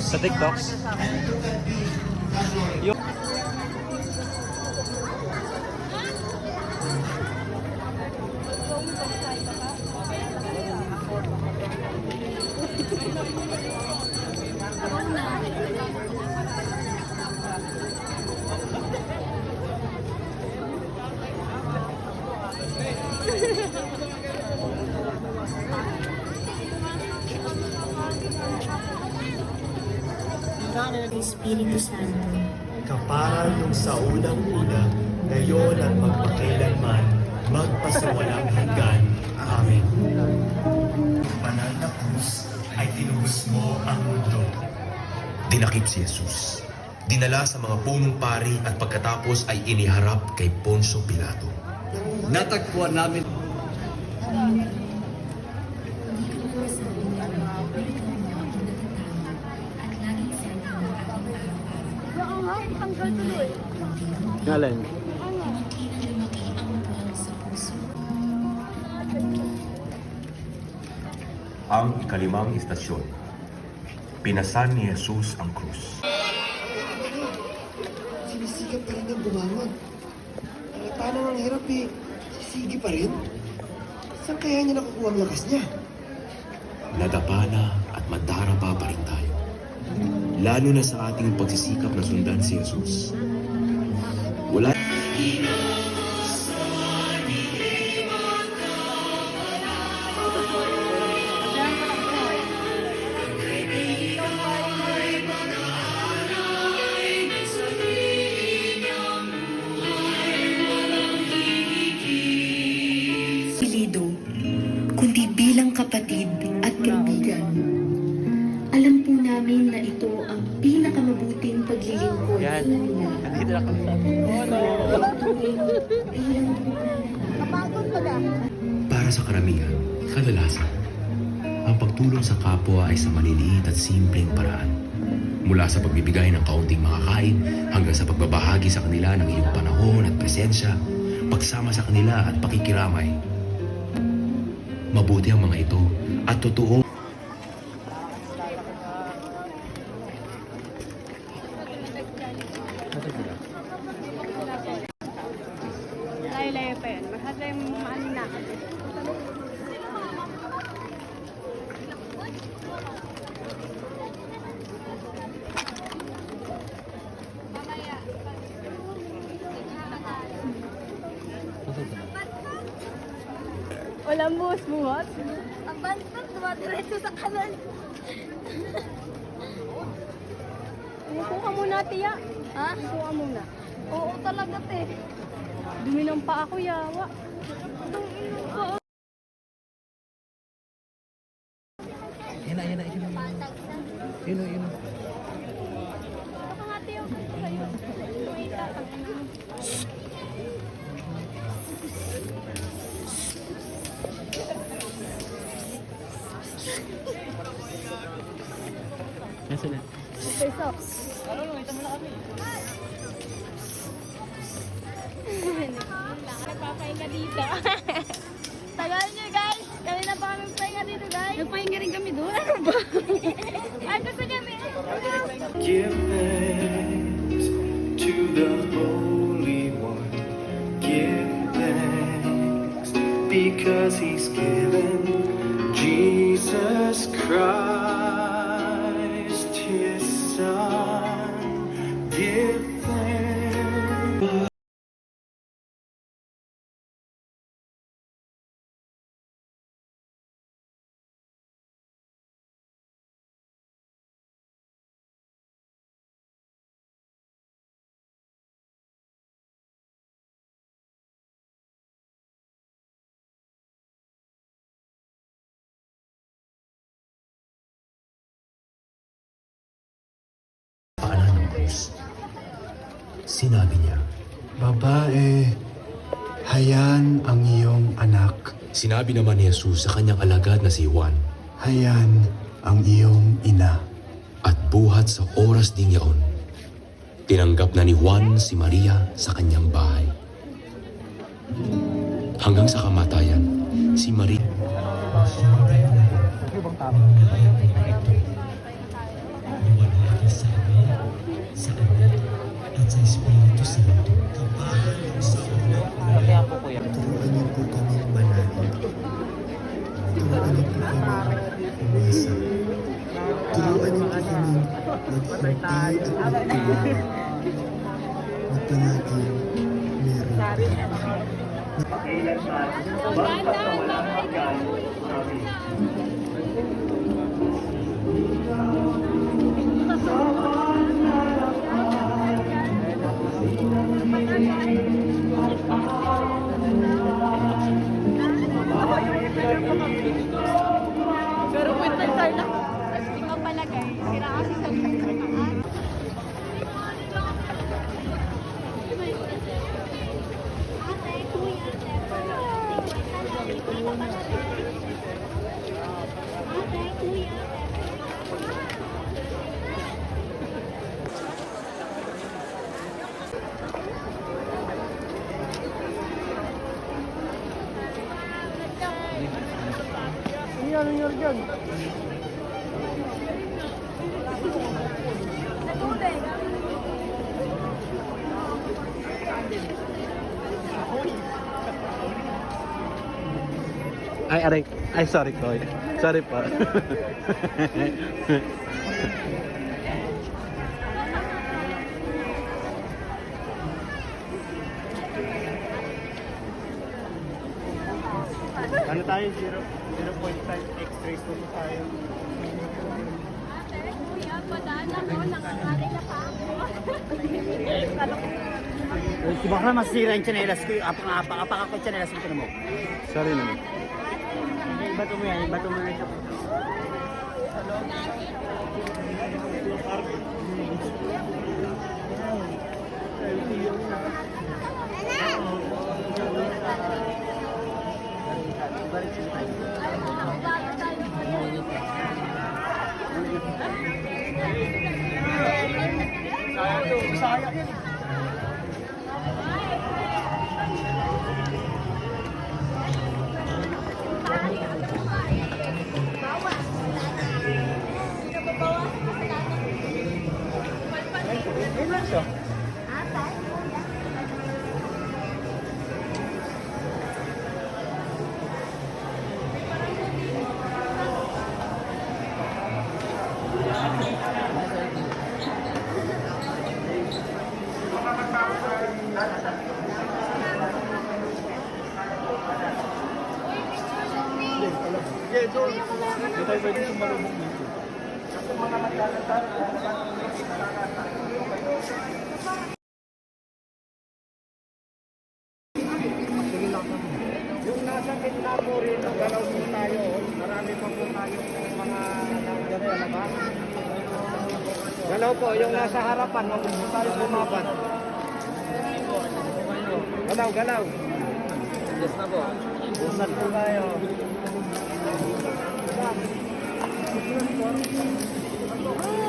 Sa TikToks. Espiritu Santo, Kapara nung sa unang-una, ngayon at magpakailanman, magpasawalang hanggan. Amen. Banal na krus ay tinubos mo ang mundo. Dinakip si Jesus. Dinala sa mga punong pari at pagkatapos ay iniharap kay Poncio Pilato. Natagpuan namin Ngalan. Ang ikalimang istasyon. Pinasan ni Jesus ang krus. Sinisikap pa rin niyang bumangon. Paano ang hirap eh, sisigi pa rin? Saan kaya niya nakukuha ang lakas niya? Nadapa na at madarapa pa rin tayo. Lalo na sa ating pagsisikap na sundan si Jesus. Wala... kundi bilang kapatid at kaibigan. Alam po namin na ito ang pinakamabuting paglilingkod sa kanila. Dito na kami. Para sa karamihan, kadalasan, ang pagtulong sa kapwa ay sa maliliit at simpleng paraan. Mula sa pagbibigay ng kaunting makakain hanggang sa pagbabahagi sa kanila ng iyong panahon at presensya, pagsama sa kanila at pakikiramay. Mabuti ang mga ito at totoo. Layo-layo pa yun. Masyado yung maano na. Walang buhos-buhos. Ang bantot, dumadiretso sa kanan. Umupo ka muna, tiya. Ha? Umupo ka muna. Oo talaga, te. Dumi ng paa ko, yawa. Yan. Yun. Baka nga, tiyo. Sa'yo. Wait, Nasaan na? Okay, so. Nagpapahinga dito. Tagal nyo, guys. Kanina pa kami pahinga dito, guys. Nagpahinga rin kami doon. Ano ba? Ay, gusto niya, Give thanks to the Holy One. Give thanks because He's given Jesus Christ His Son. Give thanks. Paanan ng krus. Sinabi niya, Babae, hayan ang iyong anak. sinabi naman ni Jesus sa kanyang alagad na si Juan, Hayan ang iyong ina. at buhat sa oras ding yaon, tinanggap na ni Juan si Maria sa kanyang bahay. Hanggang sa kamatayan, si Maria luwalhati sa Ama, sa Anak, at sa Espiritu Santo. Turuan niyo po kami manalangin. Turuan niyo po kami umasa. Turuan niyo po kami maghintay at magtiwala na palaging meron ka. Pero kwenta tayo lang. Hindi ko palagay. Sira kasi sa Ay, aray. Ay, sorry ko. Sorry po. Ano tayo? 0.5 x-rays po tayo. kuya, padaan ako. Nangangarila pa ako. Baka masira yung chanelas ko. Apak ako yung chanelas ko mo. Sorry naman. Bato mo yan. Bato mo na siya. Sayang yun. Hindi tayo pwede sumalubong dito. Yung nasa gitna po rin, galaw po tayo. Marami pa po tayo mga labas. Galaw po, yung nasa harapan, huwag po tayo bumabat. Galaw, galaw. Yes na po. Busan po tayo. Oh!